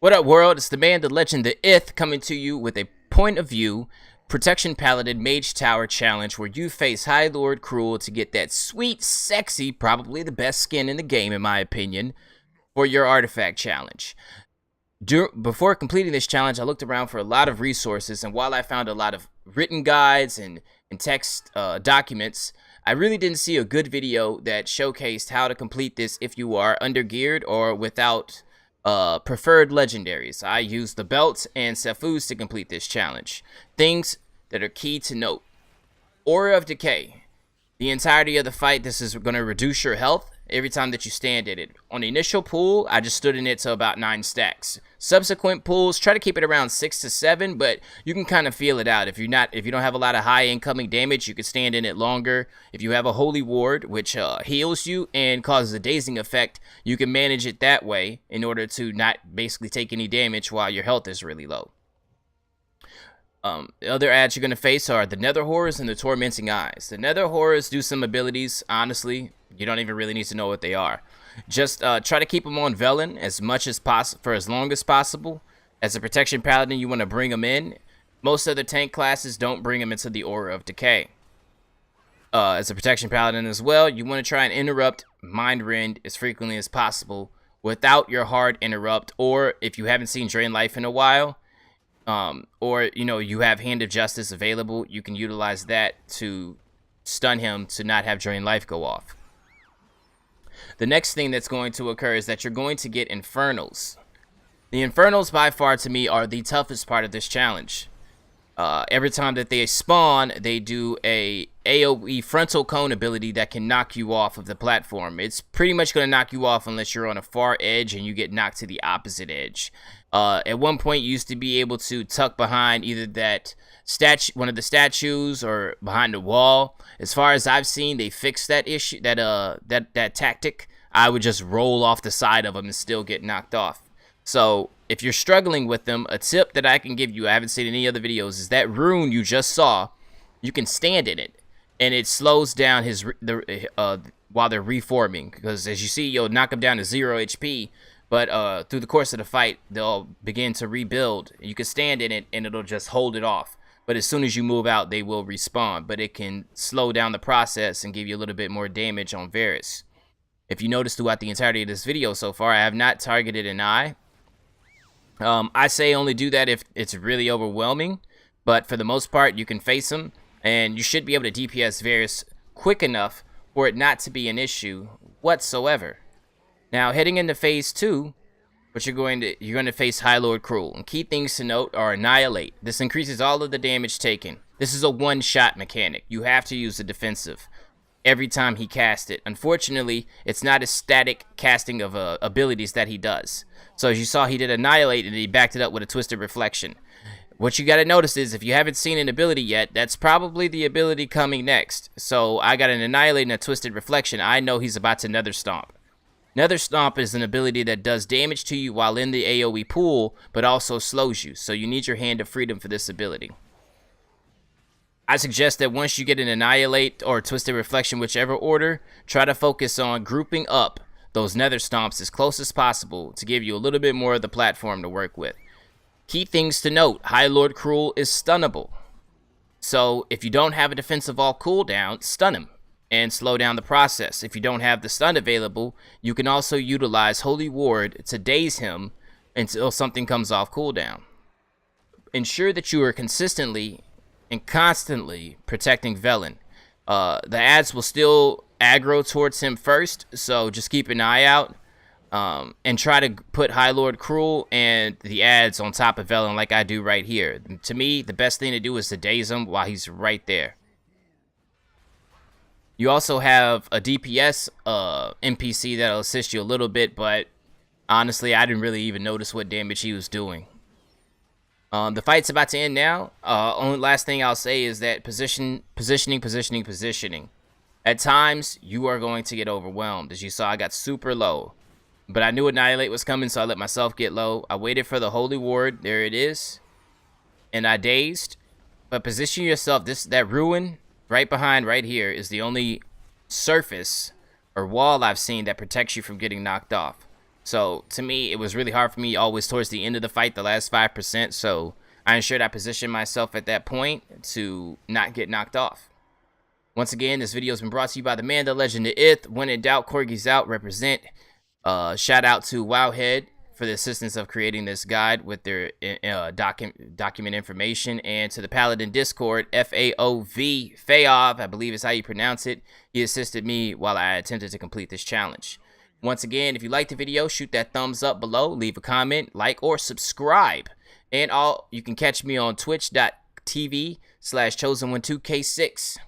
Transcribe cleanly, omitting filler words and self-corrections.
What up, world? It's the man, the legend, the Ith, coming to you with a point of view protection paladin mage tower challenge where you face High Lord Cruel to get that sweet, sexy, probably the best skin in the game, in my opinion, for your artifact challenge. Before completing this challenge, I looked around for a lot of resources, and while I found a lot of written guides and text documents, I really didn't see a good video that showcased how to complete this if you are undergeared or without preferred legendaries. I used the belts and Sefus to complete this challenge. Things that are key to note. Aura of Decay. The entirety of the fight, this is going to reduce your health every time that you stand in it. On the initial pool, I just stood in it to about 9 stacks. Subsequent pools, try to keep it around 6 to 7, but you can kind of feel it out. If you don't have a lot of high incoming damage, you can stand in it longer. If you have a Holy Ward, which heals you and causes a dazing effect, you can manage it that way in order to not basically take any damage while your health is really low. The other ads you're going to face are the Nether Horrors and the Tormenting Eyes. The Nether Horrors do some abilities, honestly. You don't even really need to know what they are. Just try to keep them on Velen as much as possible for as long as possible. As a protection paladin, you want to bring them in. Most other tank classes don't bring them into the Aura of Decay. As a protection paladin as well, you want to try and interrupt Mind Rend as frequently as possible without your hard interrupt, or if you haven't seen Drain Life in a while, or you have Hand of Justice available, you can utilize that to stun him to not have Drain Life go off. The next thing that's going to occur is that you're going to get Infernals. The Infernals by far to me are the toughest part of this challenge. Every time that they spawn, they do a AoE frontal cone ability that can knock you off of the platform. It's pretty much going to knock you off unless you're on a far edge and you get knocked to the opposite edge. At one point, you used to be able to tuck behind either one of the statues or behind the wall. As far as I've seen, they fixed that issue, that tactic. I would just roll off the side of them and still get knocked off. So if you're struggling with them, a tip that I can give you, I haven't seen any other videos, is that rune you just saw, you can stand in it, and it slows down while they're reforming. Because as you see, you'll knock them down to 0 HP, but through the course of the fight, they'll begin to rebuild. You can stand in it, and it'll just hold it off. But as soon as you move out, they will respawn. But it can slow down the process and give you a little bit more damage on Varus. If you notice throughout the entirety of this video so far, I have not targeted an eye. I say only do that if it's really overwhelming, but for the most part, you can face them, and you should be able to DPS Varus quick enough for it not to be an issue whatsoever. Now, heading into phase 2, but you're going to face High Lord Cruel, and key things to note are Annihilate. This increases all of the damage taken. This is a one-shot mechanic. You have to use the defensive every time he casts it. Unfortunately, it's not a static casting of abilities that he does. So as you saw, he did Annihilate and he backed it up with a Twisted Reflection. What you got to notice is if you haven't seen an ability yet, that's probably the ability coming next. So I got an Annihilate and a Twisted Reflection. I know he's about to Nether Stomp. Nether Stomp is an ability that does damage to you while in the AoE pool, but also slows you. So you need your Hand of Freedom for this ability. I suggest that once you get an Annihilate or Twisted Reflection, whichever order, try to focus on grouping up those Nether Stomps as close as possible to give you a little bit more of the platform to work with. Key things to note, High Lord Cruel is stunnable. So if you don't have a defensive all cooldown, stun him and slow down the process. If you don't have the stun available, you can also utilize Holy Ward to daze him until something comes off cooldown. Ensure that you are consistently and constantly protecting Velen. The ads will still aggro towards him first, so just keep an eye out and try to put High Lord Cruel and the ads on top of Velen like I do right here. To me, the best thing to do is to daze him while he's right there. You also have a DPS NPC that'll assist you a little bit, but honestly, I didn't really even notice what damage he was doing. The fight's about to end now. Only last thing I'll say is that positioning. At times, you are going to get overwhelmed. As you saw, I got super low. But I knew Annihilate was coming, so I let myself get low. I waited for the Holy Ward. There it is. And I dazed. But position yourself. That ruin right behind right here is the only surface or wall I've seen that protects you from getting knocked off. So to me, it was really hard for me always towards the end of the fight, the last 5%. So I ensured I positioned myself at that point to not get knocked off. Once again, this video has been brought to you by the man, the legend, the Ith. When in doubt, Corgis out. Represent. Shout out to Wowhead for the assistance of creating this guide with their document information, and to the Paladin Discord, FAOV, Faov, I believe is how you pronounce it. He assisted me while I attempted to complete this challenge. Once again, if you liked the video, shoot that thumbs up below, leave a comment, like, or subscribe. And you can catch me on twitch.tv/chosen12k6.